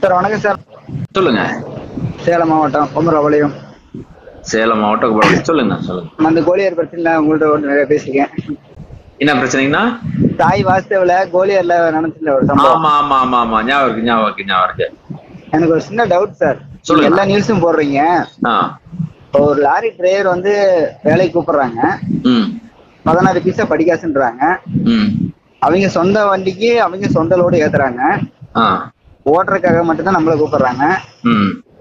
Sir வணக்கம் sir. சொல்லுங்க. சேலம் மாவட்டம் குமரபாளையம். சேலம் மாவட்டம் சொல்லுங்க. நான் அந்த கோலியர் பிரச்சனை உங்கள்கிட்ட நிறைய பேசிருக்கேன். என்ன பிரச்சனைங்கண்ணா? தாய் வாஸ்தவல கோலியர்ல நடந்துச்சுல ஒரு சம்பவம். ஆமா ஆமா ஆமா ஆமா ஞாபகம் இருக்கு. எனக்கு ஒரு சின்ன டவுட் சார். சொல்லுங்க. எல்லா நியூஸும் போடுறீங்க. ஒரு லாரி டிரைவர் வந்து வேலைக்கு கூப்பிடுறாங்க. 16 பைசா படிக்காசுன்றாங்க. அவங்க சொந்த வண்டிக்கு அவங்க சொந்த லோடு ஏத்துறாங்க. ஓட்டுறதுக்காக மட்டும்தான் நம்மள கூப்பிடுறாங்க.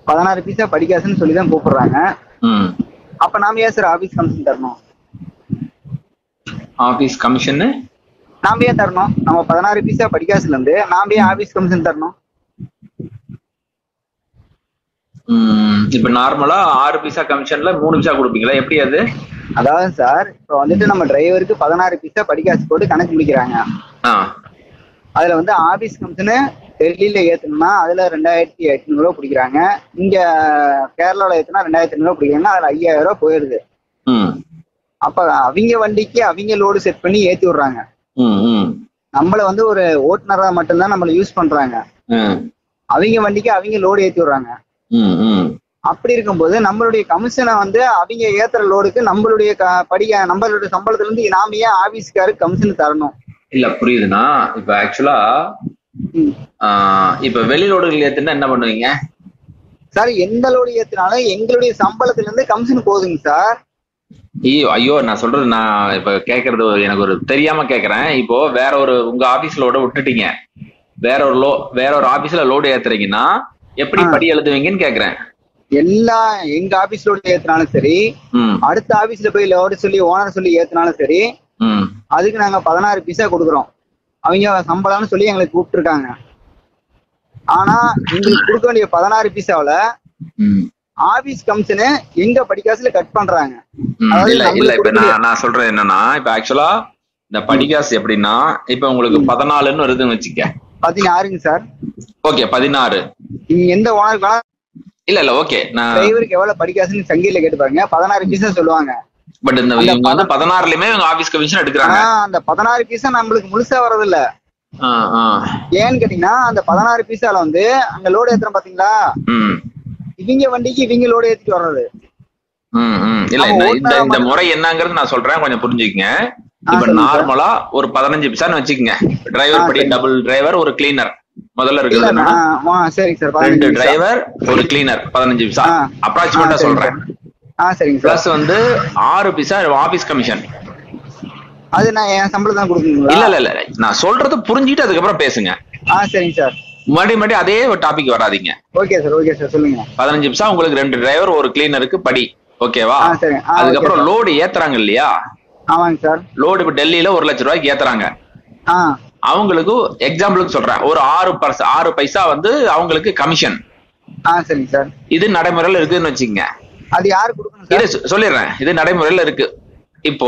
16 பைசா படிக்காசுன்னு சொல்லிதான் கூப்பிடுறாங்க. அப்ப நாம ஏன் சார் ஆபீஸ் கமிஷன் தரணும்? ஆபீஸ் கமிஷன் நாம ஏன் தரணும்? நம்ம 16 பைசா படிக்காசுல இருந்து நாம ஏன் ஆபீஸ் கமிஷன் தரணும்? இப்ப நார்மலா 6 பைசா கமிஷன்ல 3 பைசா கொடுப்பீங்களா? எப்படி அது? அதாவது சார், இப்ப வந்துட்டு நம்ம டிரைவருக்கு 16 பைசா படிக்காசு போட்டு கணக்கு முடிக்கிறாங்க. அதுல வந்து ஆபீஸ் கமிஷனு டெல்லியில ஏத்தணும்னா அதுல 2800 ரூபா பிடிக்கிறாங்க. இங்க கேரளாவில ஏத்துனா 2500 ரூபா பிடிக்கிறாங்க. அதுல 5000 ரூபா போயிருது. அப்ப அவங்க வண்டிக்கு அவங்க லோடு செட் பண்ணி ஏத்தி விடுறாங்க. நம்மள வந்து ஒரு ஓட்டுநரா மட்டும்தான் நம்மள யூஸ் பண்றாங்க. அவங்க வண்டிக்கு அவங்க லோடு ஏத்தி விடுறாங்க. அப்படி இருக்கும்போது நம்மளுடைய கமிஷனை வந்து அவங்க ஏத்துற லோடுக்கு நம்மளுடைய நம்மளுடைய சம்பளத்துல இருந்து நாம ஏன் ஆபீஸ்காரு கமிஷன் தரணும்? இல்ல புரியுதுண்ணா. இப்ப ஆக்சுவலா இப்ப வெளி லோடுகள் ஏத்துனா என்ன பண்ணுவீங்க சார்? எந்த லோடு ஏத்தினாலும் எங்களுடைய சம்பளத்துல இருந்து கமிஷன் போகுதுங்க சார். ஐயோ நான் சொல்றது, நான் இப்ப கேக்குறது எனக்கு ஒரு தெரியாம கேக்குறேன். இப்போ வேற ஒரு உங்க ஆபீஸ் லோட விட்டுட்டீங்க, வேற ஒரு ஆபீஸ்ல லோடு ஏத்துறீங்கன்னா எப்படி படி எழுதுவீங்கன்னு கேக்குறேன். எங்க ஆபீஸ் லோடு ஏத்தினாலும் சரி, அடுத்த ஆபீஸ்ல போய் லோடு சொல்லி ஓனர் சொல்லி ஏத்தினாலும் சரி, அதுக்கு நாங்க 16 பைசா கொடுக்குறோம். அவங்க சம்பளம்னு சொல்லி எங்களுக்கு கூப்பிட்டு இருக்காங்க. ஆனா எங்களுக்கு கொடுக்க வேண்டிய 16 பைசாவில ஆபீஸ் கமிஷனு எங்க படிக்காசுல கட் பண்றாங்க. நான் சொல்றேன் என்னன்னா, இப்ப ஆக்சுவலா இந்த படிக்காசு எப்படின்னா, இப்ப உங்களுக்கு 14ன்னு வருதுன்னு வச்சுக்க. 16ங்க சார். ஓகே 16. நீங்க எந்த ஓனருக்கு இல்ல ஓகே, நான் டிரைவருக்கு எவ்வளவு படிக்காசுன்னு சங்கில கேட்டு பாருங்க, 16 பைசா சொல்லுவாங்க. பட் இந்த 16லயுமே ஆபீஸ் கமிஷன் எடுக்கிறாங்க. அந்த 16 பைசா நம்மளுக்கு முழுசா வர்றது இல்ல. ஏன்னு கேட்டீங்கன்னா, அந்த 16 பைசால வந்து அங்க லோடு ஏத்துறோம் பாத்தீங்களா, இவங்க வண்டிக்கு இவங்க லோடு ஏத்திட்டு வர்றது. இல்ல இந்த முறை என்னங்கிறது நான் சொல்றேன், கொஞ்சம் புரிஞ்சுக்கங்க. இப்ப நார்மலா ஒரு 15 பைசான்னு வச்சுக்கோங்க. டிரைவர் படி டபுள் டிரைவர் ஒரு கிளீனர் முதல்ல இருக்குது. 2 டிரைவர் ஒரு கிளீனர் 15 பைசா அப்ராக்சிமேட்டா சொல்றேன். பிளஸ் வந்து 6 பைசா ஆபீஸ் கமிஷன். அது நான் என் சம்பளம் தான் கொடுக்கணுங்களா? இல்ல நான் சொல்றது புரிஞ்சுட்டு அதுக்கப்புறம் பேசுங்க. சரிங்க சார். மறுபடியும் அதே ஒரு டாபிக் வராதீங்க. ஓகே சார் சொல்லுங்க. 15 பைசா உங்களுக்கு 2 டிரைவர் ஒரு கிளீனருக்கு படி, ஓகேவா? அதுக்கப்புறம் லோடு ஏத்துறாங்க இல்லையா? ஆமாங்க சார். லோடு இப்ப டெல்லியில 1 லட்சம் ரூபாய்க்கு ஏத்துறாங்க. அவங்களுக்கு எக்ஸாம்பிளுக்கு சொல்றேன், ஒரு 6 பைசா வந்து அவங்களுக்கு கமிஷன். சரிங்க சார். இது நடைமுறையில இருக்குன்னு வச்சுக்கோங்க. அது யாரு கொடுக்கணும்? சொல்லிடுறேன், இது நடைமுறையில இருக்கு. இப்போ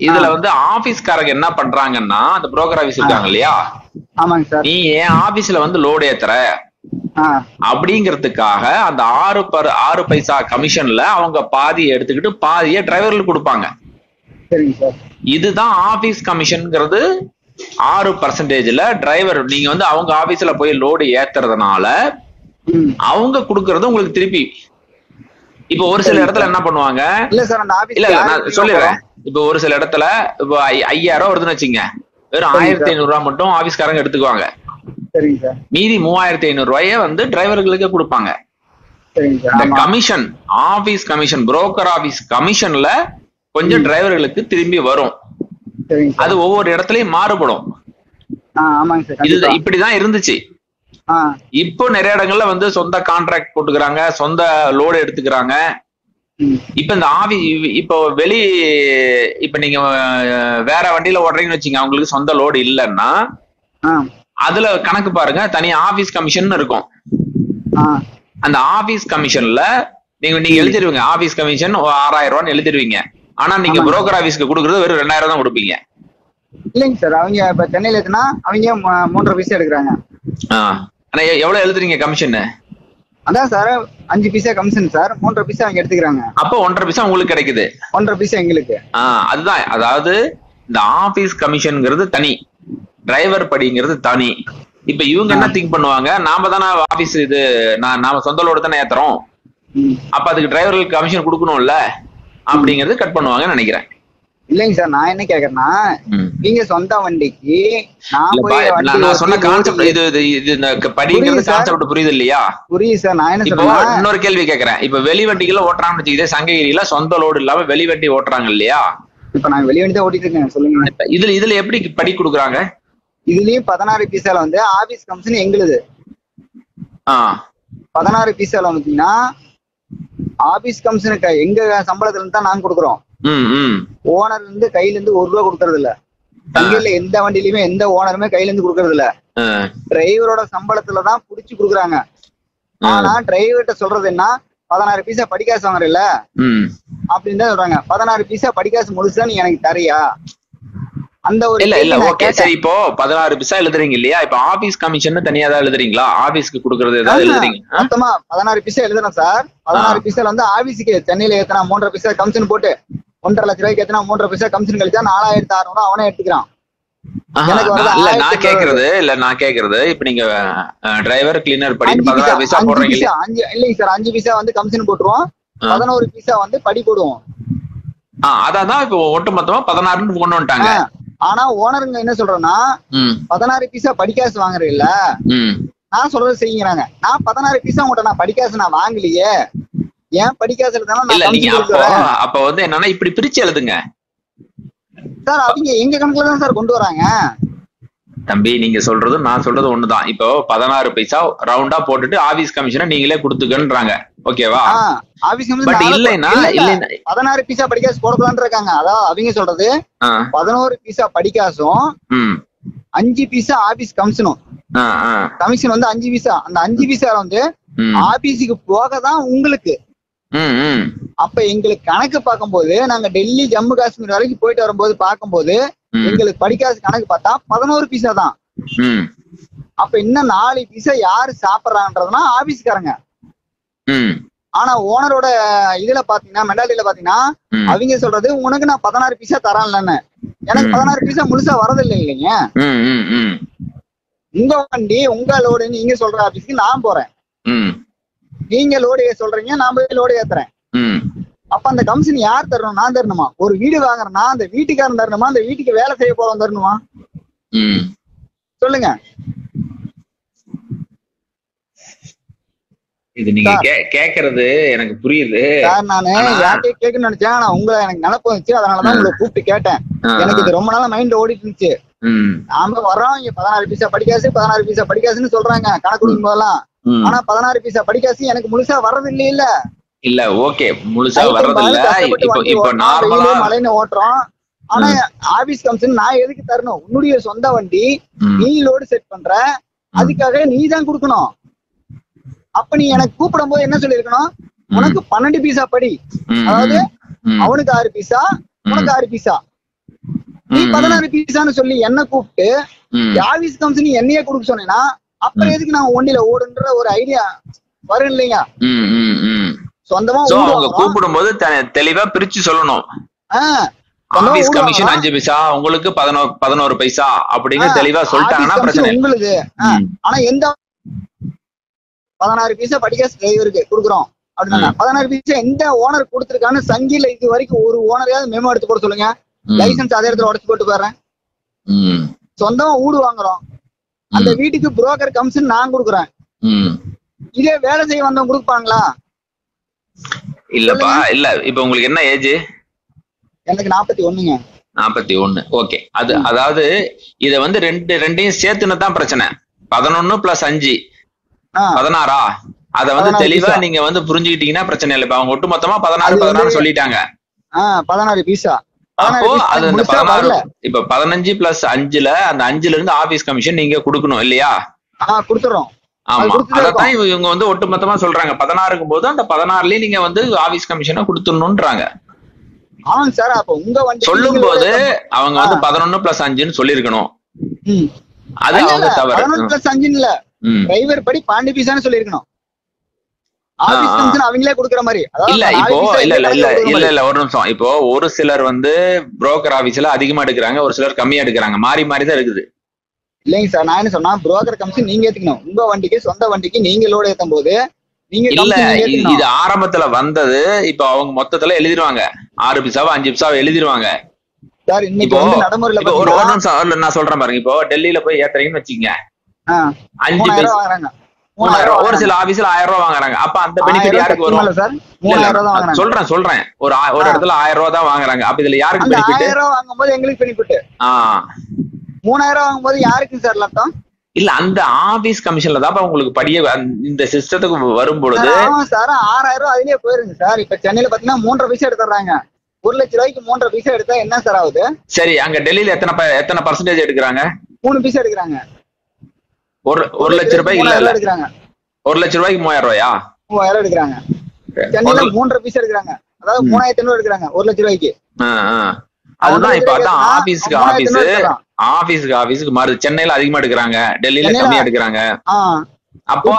இதுல வந்து ஆபீஸ்காரங்க என்ன பண்றாங்கன்னா, அந்த புரோக்கர் ஆபீஸ் இருக்காங்க இல்லையா, நீ ஏன் ஆபீஸ்ல வந்து லோடு ஏத்துற அப்படிங்கறதுக்காக அந்த 6 பைசா கமிஷன்ல அவங்க பாதியை எடுத்துக்கிட்டு பாதியை டிரைவர்களுக்கு கொடுப்பாங்க. இதுதான் ஆபீஸ் கமிஷன்ங்கிறது. 6% டிரைவர் நீங்க வந்து அவங்க ஆபீஸ்ல போய் லோடு ஏத்துறதுனால அவங்க கொடுக்கறது உங்களுக்கு திருப்பி. இப்ப ஒரு சில இடத்துல என்ன பண்ணுவாங்க, இல்ல நான் சொல்லிடுறேன். இப்ப ஒரு சில இடத்துல இப்ப 5000 ரூபா வருதுன்னு வச்சுங்க, வெறும் 1500 ரூபாய் மட்டும் ஆபீஸ்காரங்க எடுத்துக்குவாங்க. மீதி 3500 ரூபாய வந்து டிரைவர்களுக்கு கொடுப்பாங்க. இந்த commission, office commission, broker office கமிஷன்ல கொஞ்சம் டிரைவர்களுக்கு திரும்பி வரும். அது ஒவ்வொரு இடத்துலயும் மாறுபடும். இது இப்படிதான் இருந்துச்சு. இப்போ நிறைய இடங்கள்ல வந்து சொந்த கான்ட்ராக்ட் போட்டுக்கிறாங்க, சொந்த லோடு எடுத்துக்கிறாங்க. இப்ப இந்த இப்போ இப்ப நீங்க வேற வண்டியில ஓடுறீங்கன்னு வச்சுங்க, அவங்களுக்கு சொந்த லோடு இல்லைன்னா அதுல கணக்கு பாருங்க, தனியா ஆபீஸ் கமிஷன் இருக்கும். அந்த ஆபீஸ் கமிஷன்ல நீங்க எழுதிடுவீங்க, ஆபீஸ் கமிஷன் 6000 ரூபான்னு எழுதிடுவீங்க. ஆனா நீங்க புரோக்கர் ஆபீஸ்க்கு கொடுக்கறது வெறும் 2000 தான் கொடுப்பீங்க. இல்லைங்க சார், அவங்க இப்ப சென்னையில ஏத்துனா அவங்க 3.5 பைசா எடுக்கிறாங்க. ஆனா எவ்வளவு எழுதுறீங்க கமிஷன்? அதான் சார் 5 பைசா கமிஷன் சார், 3.5 பைசா அவங்க எடுத்துக்கிறாங்க. அப்போ 1.5 பைசா உங்களுக்கு கிடைக்குது. 1.5 பைசா எங்களுக்கு. அதுதான், அதாவது இந்த ஆபீஸ் கமிஷன்ங்கிறது தனி, டிரைவர் படிங்கிறது தனி. இப்ப இவங்க என்ன திங்க் பண்ணுவாங்க, நாம தானே ஆபீஸ் இது நாம சொந்த லோடு தானே ஏத்துறோம், அப்ப அதுக்கு டிரைவர்களுக்கு கமிஷன் கொடுக்கணும்ல அப்படிங்கறது கட் பண்ணுவாங்கன்னு நினைக்கிறேன். இல்லைங்க சார், நான் என்ன கேக்குறேன்னா, நீங்க சொந்த வண்டிக்கு நான் சொன்ன கான்செப்ட் இது இந்த படிங்கிறது கான்செப்ட் புரியுது இல்லையா? புரியுது சார். நான் என்ன சொல்றேன், இன்னொரு கேள்வி கேக்குறேன். இப்ப வெளி வண்டிகளை ஓட்டுறாங்கன்னு வச்சுக்கிட்டே, சங்ககிரியில சொந்த லோடு இல்லாம வெளி வண்டி ஓட்டுறாங்க இல்லையா? இப்ப நான் வெளி வண்டி தான் ஓட்டிட்டு இருக்கேன். சொல்லுங்க. இதுல எப்படி படி கொடுக்குறாங்க? இதுலயும் 16 பைசால வந்து ஆபீஸ் கமிஷன் எங்களுது. 16 பைசால வந்துட்டீங்கன்னா ஆபீஸ் கமிஷனுக்கு எங்க சம்பளத்துல இருந்து தான் நாங்க கொடுக்குறோம். ஓனர் இருந்து கையில இருந்து ₹1 கொடுக்கறது இல்ல. சங்ககிரியில எந்த வண்டியிலுமே எந்த ஓனருமே கையில இருந்து கொடுக்கறது இல்ல. டிரைவரோட சம்பளத்துலதான் புடிச்சு கொடுக்குறாங்க. ஆனா டிரைவர்கிட்ட சொல்றது என்ன, 16 பைசா படிக்காசு வாங்குறீல்ல அப்படின்னு தான் சொல்றாங்க. 16 பைசா படிக்காசு முழுசா நீ எனக்கு தரியா? அந்த ஒரு இல்ல ஓகே சரி. இப்போ 16 பைசா எழுதுறீங்க இல்லையா? இப்ப ஆபீஸ் கமிஷன் தனியா தான் எழுதுறீங்களா? ஆபீஸ்க்கு கொடுக்கறது ஏதாவது எழுதுறீங்க? மொத்தமா 16 பைசா எழுதுறேன் சார். 16 பைசால வந்து ஆபீஸுக்கு சென்னையில ஏத்தனா 3.5 பைசா கமிஷன் போட்டு 1.5 லட்ச ரூபாய்க்கு ஏத்தனா 3.5 பைசா கமிஷன் கழிச்சா 4600 அவனே எடுத்துக்கிறான். நான் கேக்குறது இப்ப நீங்க டிரைவர் கிளீனர் படி 16 பைசா போடுறீங்க இல்லைங்க சார், 5 பைசா வந்து கமிஷன் போட்டுருவோம், 11 பைசா வந்து படி போடுவோம். அதான் இப்ப ஒட்டுமொத்தமா 16 கொண்டு வந்துட்டாங்க. ஆனா ஓனருங்க என்ன சொல்றேன்னா, 16 பைசா படிக்காசு வாங்குறீல்ல, நான் சொல்றது செய்யுங்கிறாங்க. நான் 16 பைசா உங்கள்கிட்ட நான் படிக்காசு நான் வாங்கலையே, ஏன் படிக்காசு அப்ப வந்து என்னன்னா இப்படி பிரிச்சு எழுதுங்க சார். அவங்க எங்க கணக்குல தான் சார் கொண்டு வராங்க. தம்பி நீங்க சொல்றது நான் சொல்றது ஒண்ணுதான். இப்போ 16 பைசா ரவுண்டா போட்டுட்டு ஆபீஸ் கமிஷனை நீங்களே கொடுத்துக்கன்றாங்க, ஓகேவா? ஆபீஸ் கமிஷன் இல்லைன்னா 16 பைசா படிக்காசு போடலான்னு இருக்காங்க. அதாவது அவங்க சொல்றது 11 பைசா படிக்காசும் 5 பைசா ஆபீஸ் கமிஷனும். கமிஷன் வந்து 5 பைசா. அந்த 5 பைசா வந்து ஆபீஸுக்கு போகதான் உங்களுக்கு. அப்ப எங்களுக்கு கணக்கு பார்க்கும்போது, நாங்க டெல்லி ஜம்மு காஷ்மீர் வரைக்கும் போயிட்டு வரும்போது பார்க்கும்போது எங்களுக்கு படிக்காசு கணக்கு பார்த்தா 11 பைசா தான். அப்ப இன்னும் 4 பைசா யாரு சாப்பிடுறான்றதுனா ஆபீஸ்காரங்க. ஆனா ஓனரோட இதுல பாத்தீங்கன்னா, மெண்டாலிட்டியில பாத்தீங்கன்னா, அவங்க சொல்றது உனக்கு நான் 16 பைசா தரேன்லன்னு. எனக்கு 16 பைசா முழுசா வரதில்லை இல்லைங்க. உங்க வண்டி உங்க லோடு நீங்க சொல்ற ஆபீஸ்க்கு நான் போறேன், நீங்க லோடு சொல்றீங்க, நான் போய் லோடு ஏத்துறேன். அப்ப அந்த கமிஷன் யார் தரணும்? நான் தரணுமா? ஒரு வீடு வாங்குறேன்னா அந்த வீட்டுக்காரன் தரணுமா? அந்த வீட்டுக்கு வேலை செய்ய போறவன் தரணுமா? சொல்லுங்க. இது நீங்க கேக்குறது எனக்கு புரியுது சார். நானு யார்கிட்டயே கேட்கணும்னு நினைச்சேன், ஆனா உங்களை எனக்கு நினைப்பு வந்துச்சு, அதனாலதான் உங்களை கூப்பிட்டு கேட்டேன். எனக்கு இது ரொம்ப நாளா மைண்ட்ல ஓடிட்டு இருந்துச்சு. நாம வர்றோம் இங்க 16 பைசா படிக்காசு 16 பைசா படிக்காசுன்னு சொல்றாங்க கணக்கு கொடுக்கும் போதெல்லாம். ஆனா 16 பைசா படிக்காசு எனக்கு முழுசா வர்றது இல்ல. இல்ல ஓகே, முழுசா வர்றது இல்ல. இப்ப நார்மலா மலைன்னு ஓட்டுறோம். ஆனா ஆபீஸ் கமிஷன் நான் எதுக்கு தரணும்? உன்னுடைய சொந்த வண்டி, நீ லோடு செட் பண்ற, அதுக்காக நீ தான் கொடுக்கணும். அப்ப நீ எனக்கு கூப்பிடும் போது என்ன சொல்லிருக்கணும், உனக்கு 12 பைசா படி, அதாவது அவனுக்கு 6 பைசா உனக்கு 6 பைசா, நீ 16 பைசான்னு சொல்லி என்ன கூப்பிட்டு ஆபீஸ் கமிஷன் என்னையே கொடுக்க சொன்னேன்னா அப்புறம் எதுக்கு நான் வண்டியில ஓடுன்ற ஒரு ஐடியா வரும் இல்லைங்க. சொந்தமா கூப்பிடும் போது தெளிவா பிரிச்சு சொல்லணும். ஆபீஸ் கமிஷன் 5 பைசா, உங்களுக்கு 11 பைசா அப்படின்னு தெளிவா சொல்லிட்டாங்கன்னா பிரச்சனை உங்களுக்கு. ஆனா எந்த 16 பைசா படிக்காசு டிரைவருக்கு கொடுக்குறோம் அப்படின்னா 16 பைசா எந்த ஓனர் கொடுத்துருக்கான்னு சங்கில இது வரைக்கும் ஒரு ஓனரையாவது மெமோ எடுத்து போட சொல்லுங்க. லைசன்ஸ் அதே இடத்துல உடச்சு போட்டு போயிடுறேன். சொந்தமா வீடு வாங்குறோம், அந்த வீட்டுக்கு புரோக்கர் கமிஷன் நான் கொடுக்குறேன். இதே வேலை செய்ய வந்தவங்க கொடுப்பாங்களா? இல்லப்பா. இல்ல இப்ப உங்களுக்கு என்ன ஏஜ்? எனக்கு 41ங்க. 41. ஓகே. அதாவது இத வந்து ரெண்டையும் சேர்த்துன்னு தான் பிரச்சனை. 11 + 5 16. அத வந்து தெளிவா நீங்க வந்து புரிஞ்சுக்கிட்டீங்கன்னா பிரச்சனை இல்லை. இப்ப அவங்க ஒட்டு மொத்தமா 16 சொல்லிட்டாங்க. 16 பைசா. அப்போ அது அந்த 16 இப்ப 15 + 5ல அந்த 5ல இருந்து ஆபீஸ் கமிஷன் நீங்க கொடுக்கணும் இல்லையா? கொடுத்துறோம். ஆமா, அதத்தான் இவங்க வந்து ஒட்டு மொத்தமா சொல்றாங்க. 16க்கும் போது அந்த 16லயே நீங்க வந்து ஆபீஸ் கமிஷனை கொடுத்துடணும்ன்றாங்க. ஆமாங்க சார். அப்ப உங்க வண்டி சொல்லும் போது அவங்க வந்து 11 + 5ன்னு சொல்லிருக்கணும். அது அவங்க தவறு. 11 + 5 இல்ல, டிரைவர் படி 12 பைசான்னு சொல்லிருக்கணும். ஆபீஸ் கமிஷன் அவங்களே கொடுக்குற மாதிரி. இல்ல இப்போ இல்ல ஒரு நிமிஷம். இப்போ ஒரு சிலர் வந்து புரோக்கர் ஆபீஸ்ல அதிகமா எடுக்கிறாங்க, ஒரு சிலர் கம்மியா எடுக்கிறாங்க, மாறி மாறி தான் இருக்குது. இல்லைங்க சார், நான் என்ன சொன்னா புரோக்கர் கமிஷன் நீங்க ஏத்துக்கணும். உங்க வண்டிக்கு சொந்த வண்டிக்கு நீங்க லோடு ஏத்தும் போது நீங்க இல்ல இது ஆரம்பத்துல வந்தது. இப்ப அவங்க மொத்தத்துல எழுதிருவாங்க 6 பைசாவோ 5 பைசாவோ எழுதிருவாங்க சார். இன்னைக்கு வந்து நடைமுறையில ஒரு நிமிஷம் நான் சொல்றேன் பாருங்க. இப்போ டெல்லியில போய் ஏத்துறீங்கன்னு வச்சுக்கோங்க, 5 பைசா வாங்குறாங்க. 3000 ஒரு சில ஆபீஸ்ல 1000 ரூபாய் வாங்குறாங்க. அப்ப அந்த பெனிஃபிட் யாருக்கு வரும்? சொல்றேன் ஒரு இடத்துல 1000 ரூபாய் தான் வாங்குறாங்க. அப்ப இதுல யாருக்கு பெனிஃபிட்? 1000 ரூபாய் வாங்கும்போது எங்களுக்கு பெனிஃபிட். 3000 வாங்கும்போது யாருக்கு சார் லாபம்? இல்ல அந்த ஆபீஸ் கமிஷன்ல தான் உங்களுக்கு படிய இந்த சிஸ்டத்துக்கு வரும் பொழுது சார் 6000 ரூபாய் அதுலயே போயிருங்க சார். இப்ப சென்னையில பாத்தீங்கன்னா 3.5 பைசா எடுத்துறாங்க. 1 லட்சம் ரூபாய்க்கு 3.5 பைசா எடுத்தா என்ன சார் ஆகுது? சரி, அங்க டெல்லியில எத்தனை பர்சன்டேஜ் எடுக்கிறாங்க? 3 பைசா எடுக்கிறாங்க. 1 லட்சம் ரூபாய்க்கு இல்ல எடுக்கிறாங்க. 1 லட்சம் ரூபாய்க்கு 3000 ரூபாயா? 3000 எடுக்கிறாங்க. சென்னையில 3.5 பைசா எடுக்கிறாங்க. அதாவது 3500 எடுக்கிறாங்க 1 லட்சம் ரூபாய்க்கு. அதுதான் இப்ப அதான் ஆபீஸ்க்கு மாறுது. சென்னையில அதிகமா எடுக்கிறாங்க, டெல்லியில கம்மியா எடுக்கிறாங்க. அப்போ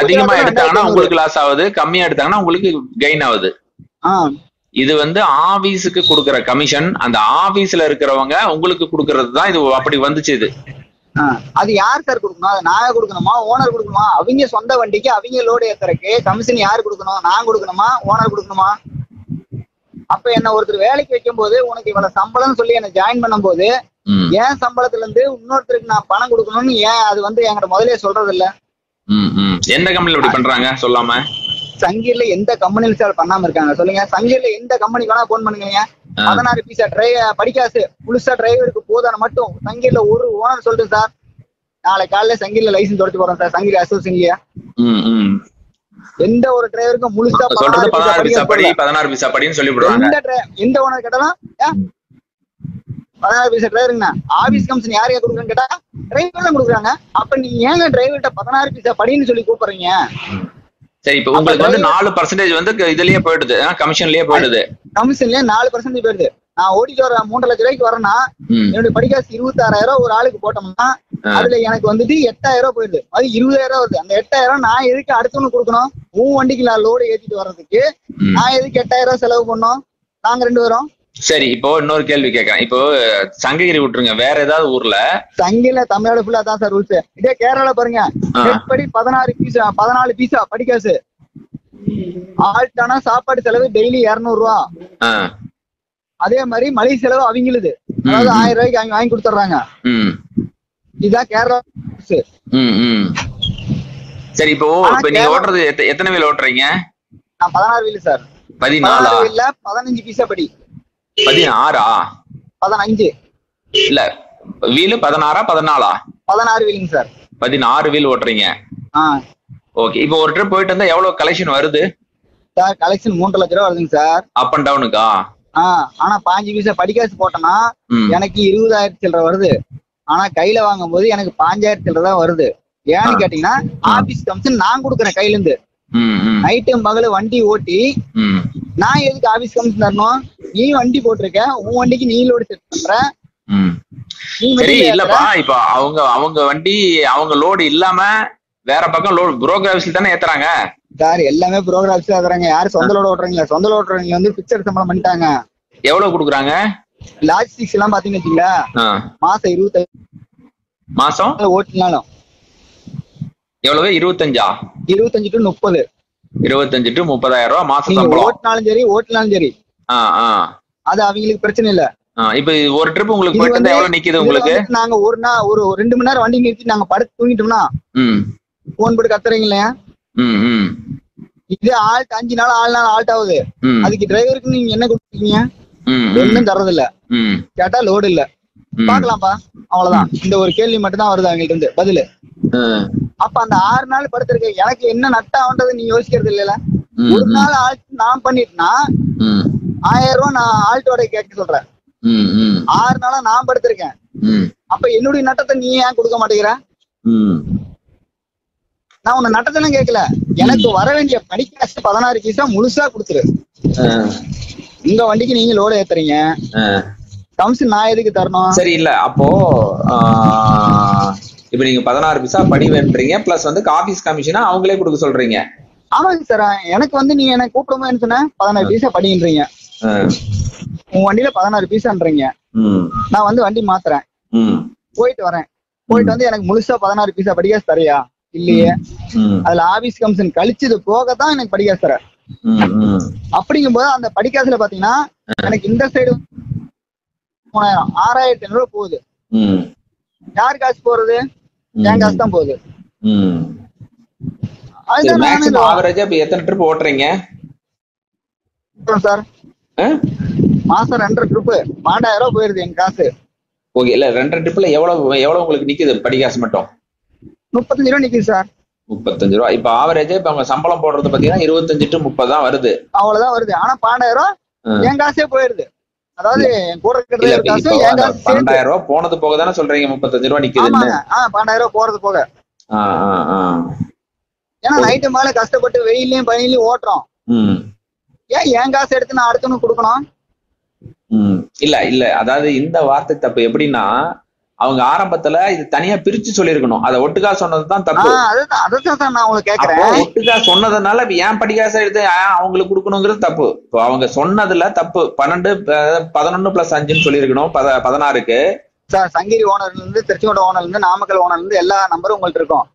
அதிகமா எடுத்தாங்கன்னா உங்களுக்கு லாஸ் ஆகுது, கம்மியா எடுத்தாங்கன்னா உங்களுக்கு கெயின் ஆகுது. இது வந்து ஆபீஸுக்கு கொடுக்கற கமிஷன், அந்த ஆபீஸ்ல இருக்கிறவங்க உங்களுக்கு கொடுக்கறது தான். இது அப்படி வந்துச்சு. இது அது யார் சார் கொடுக்கணும்? அது நாங்க கொடுக்கணுமா, ஓனர் கொடுக்கணுமா? அவங்க சொந்த வண்டிக்கு அவங்க லோடு ஏத்துறதுக்கு கமிஷன் யாரு கொடுக்கணும்? நான் கொடுக்கணுமா, ஓனர் கொடுக்கணுமா? அப்ப என்ன ஒருத்தர் வேலைக்கு வைக்கும் போது உனக்கு இவ்வளவு சம்பளம் சொல்லி என்ன ஜாயின் பண்ணும் போது ஏன் சம்பளத்துல இருந்து இன்னொருத்தருக்கு நான் பணம் கொடுக்கணும்னு ஏன் அது வந்து என்கிட்ட முதலே சொல்றது இல்ல? எந்த கம்பெனில இப்படி பண்றாங்க சொல்லாம? சங்கீர்ல எந்த கம்பெனில சார் பண்ணாம இருக்காங்க சொல்லுங்க? சங்கீர்ல எந்த கம்பெனிக்கு வேணா போன் பண்ணுங்க. 16 பைசா படிக்காசு முழுசா டிரைவருக்கு போதான மட்டும் சங்கீர்ல ஒரு ஓனர் சொல்லிட்டு சார் நாளை காலையில சங்கீர்ல லைசன்ஸ் தொடச்சு போறோம் சார். சங்கீர் அசோசியேஷன்லயா எந்த ஒரு டிரைவருக்கும் முழுசா 16 பைசா படின்னு சொல்லி போடுவாங்க. எந்த ஓனர் கேட்டாலும் 16 பைசா டிரைவருங்கண்ணா ஆபீஸ் கமிஷன் யாரையா கொடுக்குறேன்னு கேட்டா டிரைவர் தான் கொடுக்குறாங்க. அப்ப நீங்க ஏங்க டிரைவர்கிட்ட 16 பைசா படின்னு சொல்லி கூப்பிடுறீங்க? சரி, இப்ப உங்களுக்கு வந்து 4% வந்து இதுலயே போயிடுது, கமிஷன்லயே போயிடுது. கமிஷன்லயே 4% போயிடுது. நான் ஓடிட்டு வர 3 லட்சம் ரூபாய்க்கு வரேன்னா என்னுடைய படிக்காசு 26,000 ஒரு ஆளுக்கு போட்டோம்னா அதுல எனக்கு வந்துட்டு 8,000 போயிடுது. அது 20,000 வருது. அந்த 8,000 நான் எதுக்கு அடுத்தவனுக்கு கொடுக்கணும்? உன் வண்டிக்கு நான் லோடு ஏத்திட்டு வர்றதுக்கு நான் எதுக்கு 8,000 செலவு பண்ணோம்? நாங்க 2 பேரும். சரி, இப்போ இன்னொரு கேள்வி கேட்கறேன். இப்போ சங்ககிரி விட்டுருங்க, வேற ஏதாவது ஊர்ல? சங்கில தமிழ்நாடு ஃபுல்லா தான் சார் ரூல்ஸ். இதே கேரளா பாருங்க, படி 14 பைசா படிக்காசு. ஆள்டானா சாப்பாடு செலவு டெய்லி 200 ரூபா. அதே மாதிரி மளிகை செலவு அவங்களுது, அதாவது 1000 ரூபாய்க்கு அவங்க வாங்கி கொடுத்துறாங்க. இதுதான் கேரளா. சரி, இப்போ நீங்க ஓட்டுறது எத்தனை வீல் ஓட்டுறீங்க? நான் 16 வீல் சார். 14 வீல்ல 15 பைசா படி. 16 15 இல்ல வீல் 16 14 16 வீலுங்க சார். 16 வீல் ஓட்டுறீங்க. ஓகே, இப்போ ஒரு ட்ரிப் போயிட்டு வந்தா எவ்வளவு கலெக்ஷன் வருது சார்? கலெக்ஷன் 3 லட்சம் ரூபா வருதுங்க சார், அப் அண்ட் டவுனுக்கா? ஆனா 5 பைசா படிக்காசு போட்டோம்னா எனக்கு 20,000 சில்லற வருது. ஆனா கையில வாங்கும் போது எனக்கு 5,000 சில்லற தான் வருது. ஏன்னு கேட்டீங்கன்னா ஆபீஸ் கமிஷன் நான் கொடுக்குறேன் கையில இருந்து. நைட்டும் பகல வண்டி ஓட்டி நான் எதுக்கு ஆபீஸ் கமிஷன் தரணும்? நீ வண்டி போட்டிருக்க, உன் வண்டிக்கு நீ லோடு செட் பண்ற. சரி, இல்லப்பா இப்ப அவங்க வண்டி அவங்க லோடு இல்லாம வேற பக்கம் லோடு புரோக்கர் ஆபீஸ்ல தானே ஏத்துறாங்க சார். எல்லாமே புரோக்கர் ஆபீஸ்ல ஏத்துறாங்க. யாரு சொந்த லோடு ஓட்டுறீங்களா? சொந்த லோடு ஓட்டுறவங்க வந்து பிக்சர் சம்பளம் பண்ணிட்டாங்க. எவ்வளவு குடுக்குறாங்க? லாஜிஸ்டிக்ஸ் எல்லாம் பாத்தீங்கன்னு வச்சுங்களா, மாசம் 25 மாசம் ஓட்டினாலும் எவ்வளவு? 25 to 30 25 to 30,000 ரூபாய் மாசம் சம்பளம். ஓட்டினாலும் சரி ஓட்டினாலும் சரி, அது அவங்களுக்கு பிரச்சனை இல்ல. இப்ப ஒரு ட்ரிப் உங்களுக்கு போயிட்டு வந்தா எவ்வளவு நிக்குது உங்களுக்கு? நாங்க ஒரு 2 மணி நேரம் வண்டி நிறுத்தி நாங்க படுத்து தூங்கிட்டோம்னா போன் போட்டு கத்துறீங்க இல்லையா? இதே ஆல்ட் 5 நாள் 6 நாள் ஆல்ட் ஆகுது. அதுக்கு டிரைவருக்கு நீங்க என்ன கொடுத்துருக்கீங்க? ஒன்னும் தர்றது இல்ல. கேட்டா லோடு இல்ல. பாக்கலாம்ப்பா, அவ்வளவுதான். இந்த ஒரு கேள்வி மட்டும் தான் வருது அவங்கள்ட்ட இருந்து பதிலு. அப்ப அந்த 6 நாள் படுத்திருக்க எனக்கு என்ன நட்டான்றது நீ யோசிக்கிறது இல்ல. ஒரு நாள் ஆல்ட் நான் பண்ணிட்டேன்னா 1000 ரூபாய் நான் ஆல்ட்டோட கேட்க சொல்றேன். 6 நாளா நான் படுத்திருக்கேன். அப்ப என்னுடைய நட்டத்தை நீ ஏன் கொடுக்க மாட்டேங்கிற? நான் உன்ன நட்டத்தெல்லாம் கேட்கல. எனக்கு வர வேண்டிய படிக்காசு 16 பைசா முழுசா கொடுத்துரு. உங்க வண்டிக்கு நீங்க லோடு ஏத்துறீங்க, கமிஷன் நான் எதுக்கு தரணும்? சரி, இல்ல அப்போ இப்ப நீங்க 16 பைசா படி வேண்டீங்க, பிளஸ் வந்து ஆபீஸ் கமிஷனா அவங்களே கொடுக்க சொல்றீங்க. ஆமாங்க சார். எனக்கு வந்து நீ எனக்கு கூப்பிடும்போது சொன்ன 16 பைசா படின்றீங்க, உன் வண்டியில 16 பைசான்றீங்க. நான் வந்து வண்டி மாத்துறேன், போயிட்டு வரேன். போயிட்டு வந்து எனக்கு முழுசா 16 பைசா படிக்காசு தரையா இல்லையே, அதுல ஆபீஸ் கமிஷன் கழிச்சது போகத்தான் எனக்கு படிக்காசு தர. அப்படிங்கும் போது அந்த படிக்காசுல பாத்தீங்கன்னா எனக்கு இந்த சைடு 3500 போகுது. யார் காசு போறது? என் காசு தான் போகுது. ஆவரேஜா இப்ப எத்தனை ட்ரிப் ஓட்டுறீங்க சார்? மாசம் 2 ட்ரிப் 12,000 போயிருது என் காசு. ஓகே, இல்ல 2 ட்ரிப்ல எவ்வளவு உங்களுக்கு நிக்குது படிக்காசு மட்டும்? 35 ரூபா நிக்குது சார். 35 ரூபா. இப்ப ஆவரேஜா இப்ப அவங்க சம்பளம் போடுறது பாத்தீங்கன்னா 25 to 30 தான் வருது. அவ்வளவுதான் வருது. ஆனா 12,000 ரூபா என் காசே போயிருது. அதாவது கூட இருக்கிற காசு என் காசு. 12,000 ரூபா போனது போக தானே சொல்றீங்க 35 ரூபா நிக்குதுன்னு? 12,000 ரூபா போறது போக. ஏன்னா நைட்டு மேல கஷ்டப்பட்டு வெயிலையும் பனிலையும் ஓட்டுறோம். ஏன் என் காசு எடுத்து நான் அடுத்தவனுக்கு கொடுக்கணும்? இல்ல அதாவது இந்த வார்த்தை தப்பு. எப்படின்னா அவங்க ஆரம்பத்துல இது தனியா பிரிச்சு சொல்லிருக்கணும். அதை ஒட்டுக்கா சொன்னதுதான் தப்பு. அதான் நான் உங்களுக்கு கேக்குறேன். ஒட்டுக்கா சொன்னதுனால ஏன் படிக்காசை எடுத்து அவங்களுக்கு கொடுக்கணுங்கிறது தப்பு. இப்போ அவங்க சொன்னதுல தப்பு. 12 11 + 5ன்னு சொல்லிருக்கணும் 16க்கு. சார் சங்கிரி ஓனர்ல இருந்து, திருச்செங்கோடு ஓனர்ல இருந்து, நாமக்கல் ஓனர்ல இருந்து எல்லா நம்பரும் உங்கள்ட்ட இருக்கும்.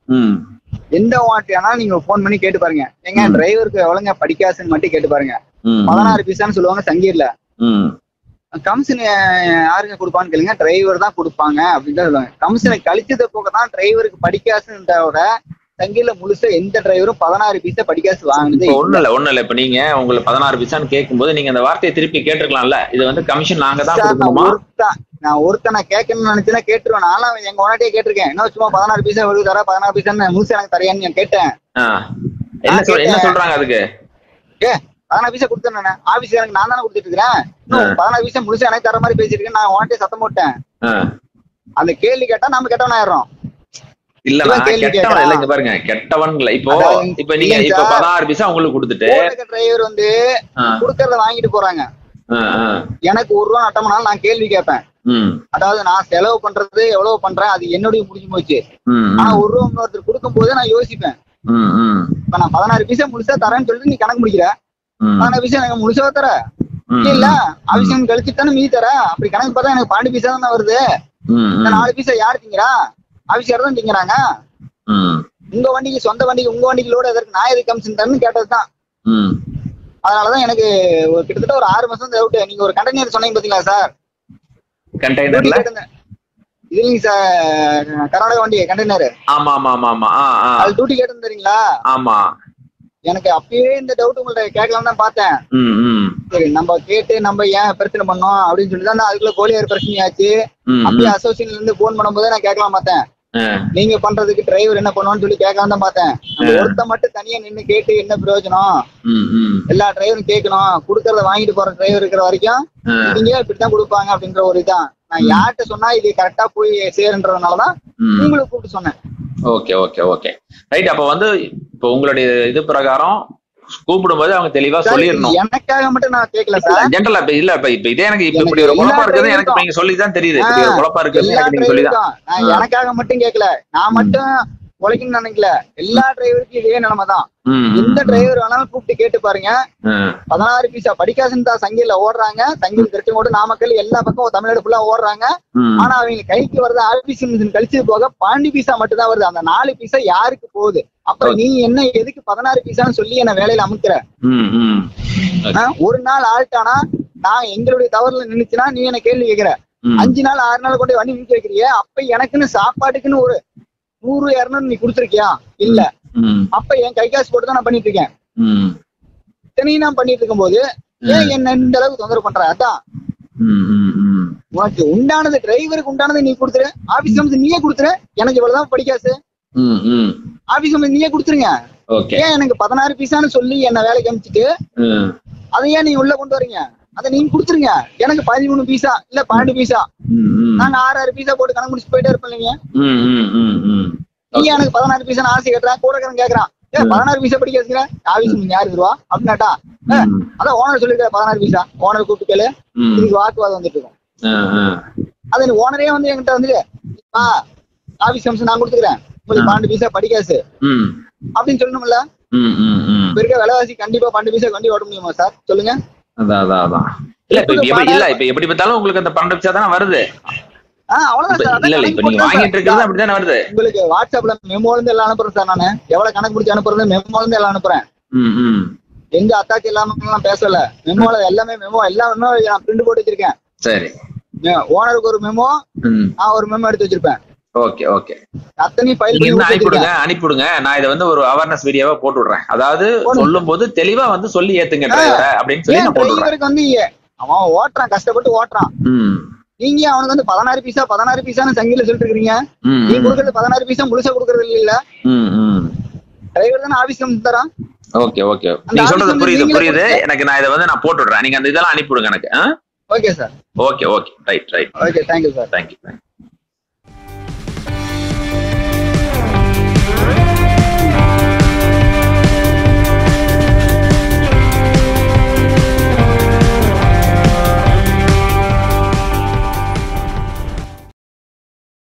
எந்த ஓனர்ட்டியானா நீங்க போன் பண்ணி கேட்டு பாருங்க. எங்க டிரைவருக்கு எவ்வளவுங்க படிக்காசுன்னு மட்டும் கேட்டு பாருங்க. 16 பைசான்னு சொல்லுவாங்க சங்கீர்ல. கமிஷன் யாருங்க கொடுப்பான்னு கேளுங்க. டிரைவர் தான் கொடுப்பாங்க அப்படின்னு தான் சொல்லுவாங்க. கமிஷனை கழிச்சதை போக தான் டிரைவருக்கு படிக்காசுன்றத சங்கீர்ல முழுசா எந்த டிரைவரும் 16 பைசா படிக்காசு வாங்கினது ஒண்ணு இல்ல. இப்ப நீங்க உங்களுக்கு 16 பைசான்னு கேட்கும்போது நீங்க அந்த வார்த்தையை திருப்பி கேட்டிருக்கலாம்ல. இது வந்து கமிஷன் நாங்க தான் கொடுக்கணுமா? நான் ஒருத்தனை கேட்கணும்னு நினைச்சுன்னா கேட்டுருவேன். நானும் எங்க ஓனர்ட்டே கேட்டிருக்கேன். இன்னும் சும்மா 16 பைசா வருது தர, 16 பைசான்னு முழுசா எனக்கு தரையான்னு நான் கேட்டேன். என்ன சொல்றாங்க அதுக்கு? 16 பைசா கொடுத்தேன். ஆபீஸ் எனக்கு நான் தானே கொடுத்துட்டு இருக்கிறேன். 16 பைசா முழுசா எனக்கு தர மாதிரி பேசிருக்கேன். நான் ஓனர்ட்டே சத்தம் போட்டேன். அந்த கேள்வி கேட்டா நம்ம கெட்டவன் ஆயிடுறோம். இல்ல கெட்டவன் இல்ல. இங்க பாருங்க, கெட்டவன் இல்ல. இப்ப நீங்க 16 பைசா உங்களுக்கு கொடுத்துட்டு டிரைவர் வந்து கொடுக்கறத வாங்கிட்டு போறாங்க. எனக்கு 1 ரூபா நட்டம்னாலும் நான் கேள்வி கேட்பேன். அதாவது நான் செலவு பண்றது எவ்வளவு பண்றேன் அது என்னுடைய முடிஞ்சு போச்சு. ஆனா 1 ரூபா இன்னொருத்தர் கொடுக்கும் போது நான் யோசிப்பேன். இப்ப நான் 16 பைசா முழுசா தரேன்னு சொல்லிட்டு நீ கணக்கு முடிக்கிற. 16 பைசா எனக்கு முழுசா தர இல்ல, அவசியம் கழிச்சுட்டானே மீதி தர. அப்படி கணக்கு பார்த்தா எனக்கு 12 பைசா தானே வருது. 4 பைசா யாரு திங்கிறா? ஆபீஸ்கார தான் திங்கிறாங்க. உங்க வண்டிக்கு, சொந்த வண்டிக்கு, உங்க வண்டிக்கு லோடு எதற்கு நான் எதுக்கு கமிஷன் தரேன்னு கேட்டதுதான். அதனாலதான் எனக்கு கிட்டத்தட்ட ஒரு 6 மாசம் டவுட். நீங்க ஒரு கண்டெய்னர் சொன்னீங்க பாத்தீங்களா சார்? கண்டெய்னர்ல இல்லைங்க சார், கர்நாடக வண்டி கண்டெய்னர். ஆமா ஆமா ஆமா ஆமா. அது டியூட்டி கேட்டு தெரியுங்களா? ஆமா. எனக்கு அப்பயே இந்த டவுட் உங்கள்ட்ட கேட்கலாம் தான் பார்த்தேன். சரி நம்ம கேட்டு நம்ம ஏன் பிரச்சனை பண்ணோம் அப்படின்னு சொல்லிதான் அதுக்குள்ள கோழியார் பிரச்சனையாச்சு. அப்பயே அசோசியேஷன்ல இருந்து போன் பண்ணும்போது நான் கேட்கலாம் பார்த்தேன். நீங்க பண்றதுக்கு டிரைவர் என்ன பண்ணுவான்னு சொல்லி கேட்கலாம் தான் பார்த்தேன். ஒருத்த மட்டும் தனியா நின்னு கேட்டு என்ன பிரயோஜனம்? எல்லா டிரைவரும் கேட்கணும். குடுக்கறத வாங்கிட்டு போற டிரைவர் இருக்கிற வரைக்கும் நீங்க இப்படித்தான் கொடுப்பாங்க அப்படின்ற ஒரு இதான். நான் யார்கிட்ட சொன்னா இது கரெக்டா போய் சேருன்றதுனாலதான் உங்களுக்கு கூப்பிட்டு சொன்னேன். Okay okay okay right. அப்ப வந்து இப்ப உங்களுடைய இது பிரகாரம் கூப்பிடும்போது அவங்க தெளிவா சொல்லிடணும். எனக்காக மட்டும் நான் கேட்கல சார், ஜென்ரலா. இப்ப இல்ல இப்ப இதே எனக்கு இப்படி ஒரு குழப்பம் இருக்குது எனக்கு நீங்க சொல்லிதான் தெரியுது. இப்படி ஒரு குழப்பம் இருக்குது எனக்கு நீங்க சொல்லிதான். நான் எனக்காக மட்டும் கேட்கல, நான் மட்டும் உழைக்கணும்னு நினைக்கல. எல்லா டிரைவருக்கும் இதே நிலைமைதான். எந்த டிரைவர் வேணாலும் கூப்பிட்டு கேட்டு பாருங்க. 16 பைசா படிக்காசுன்னு தான் சங்கில ஓடுறாங்க. சங்கில் திருச்செங்கோடு, நாமக்கல் எல்லா பக்கம் தமிழ்நாடு ஃபுல்லா ஓடுறாங்க. ஆனா அவங்க கைக்கு வருது ஆபீஸ் கழிச்சு போக 12 பைசா மட்டும் தான் வருது. அந்த 4 பைசா யாருக்கு போகுது? அப்புறம் நீ என்ன எதுக்கு 16 பைசான்னு சொல்லி என்ன வேலையில அமுக்கிற? ஒரு நாள் ஆள்ட்டானா நான் எங்களுடைய தவறுல நின்னுச்சுன்னா நீ என்ன கேள்வி கேட்கிற. 5 நாள் 6 நாள் கொண்டு வண்டி நிக்க வைக்கிறிய. அப்ப எனக்குன்னு சாப்பாட்டுக்குன்னு ஒரு 100 200 நீ குடுத்துருக்கியா? இல்ல. அப்ப என் கை காசு போட்டு தான் நான் பண்ணிட்டு இருக்கேன். இத்தனையும் நான் பண்ணிட்டு இருக்கும் போது ஏன் என்ன இந்த அளவுக்கு தொந்தரவு பண்ற? அதான் உனக்கு உண்டானது, டிரைவருக்கு உண்டானது நீ கொடுத்துரு. ஆபீஸ் வந்து நீயே கொடுத்துரு. எனக்கு இவ்வளவுதான் படிக்காசு. ஆபீஸ் வந்து நீயே கொடுத்துருங்க. ஏன் எனக்கு 16 பைசான்னு சொல்லி என்ன வேலைக்கு அனுப்பிச்சிட்டு அதையே நீ உள்ள கொண்டு வரீங்க? அதை நீங்க கொடுத்துருங்க. எனக்கு 13 பைசா இல்ல 12 பைசா. நாங்க 6 பைசா போட்டு கணக்கு முடிச்சு போயிட்டே இருப்போம். இல்லைங்க, நீ எனக்கு 16 பைசா ஆசை கேட்டுறான். கூடக்காரன் கேக்குறான், 16 பைசா படிக்காதுங்கிற ஆபீஸ் யாரு தருவா அப்படின்னாட்டா? அதான் ஓனர் சொல்லிட்டு 16 பைசா. ஓனர் கூப்பிட்டு கேளு. இதுக்கு வாக்குவாதம் வந்துட்டு இருக்கும். அது ஓனரே வந்து என்கிட்ட வந்துட்டு ஆபீஸ் கமிஷன் நான் கொடுத்துக்கிறேன், உங்களுக்கு 12 பைசா படிக்காசு அப்படின்னு சொல்லணும்ல. இப்ப இருக்க விலைவாசி கண்டிப்பா 12 பைசா வண்டி ஓட முடியுமா சார்? சொல்லுங்க. அதான் இல்ல இப்ப எப்படி பார்த்தாலும் உங்களுக்கு அந்த 12 பைசா தானே வருது. அவ்வளவுதான் சார். இல்ல இல்ல இப்ப நீங்க வாங்கிட்டு இருக்கிறது அப்படிதானே வருது. உங்களுக்கு வாட்ஸ்அப்ல மெமோல இருந்து எல்லாம் அனுப்புறேன் சார். நானு எவ்வளவு கணக்கு முடிச்சு அனுப்புறது மெமோல இருந்து எல்லாம் அனுப்புறேன். எந்த அத்தாச்சி இல்லாம பேசல. மெமோல எல்லாமே மெமோ எல்லாம் நான் பிரிண்ட் போட்டு வச்சிருக்கேன். சரி. ஓனருக்கு ஒரு மெமோ, நான் ஒரு மெமோ எடுத்து வச்சிருப்பேன். Okay okay. அத்தனை ஃபைல் அனுப்பிடுங்க. நான் இதை வந்து ஒரு அவேர்னஸ் வீடியோவா போட்டு விடுறேன். அதாவது சொல்லும் போது தெளிவா வந்து சொல்லி ஏத்துங்க டிரைவரை அப்படின்னு சொல்லி நான் போட்டு விடுறேன். வந்து அவன் ஓட்டுறான், கஷ்டப்பட்டு ஓட்டுறான். நீங்க அவனுக்கு வந்து 16 பைசான்னு சங்கில சொல்லிட்டு இருக்கீங்க. நீங்க கொடுக்கறது 16 பைசா முழுசா கொடுக்கறது இல்ல. டிரைவர் தானே ஆபீஸ் கமிஷன் தரான். Okay okay. நீங்க சொல்றது புரியுது. எனக்கு நான் இதை வந்து நான் போட்டு விடுறேன். நீங்க அந்த இதெல்லாம் அனுப்பிவிடுங்க எனக்கு. Okay sir. Okay okay. Right right. Okay, thank you sir. Thank you.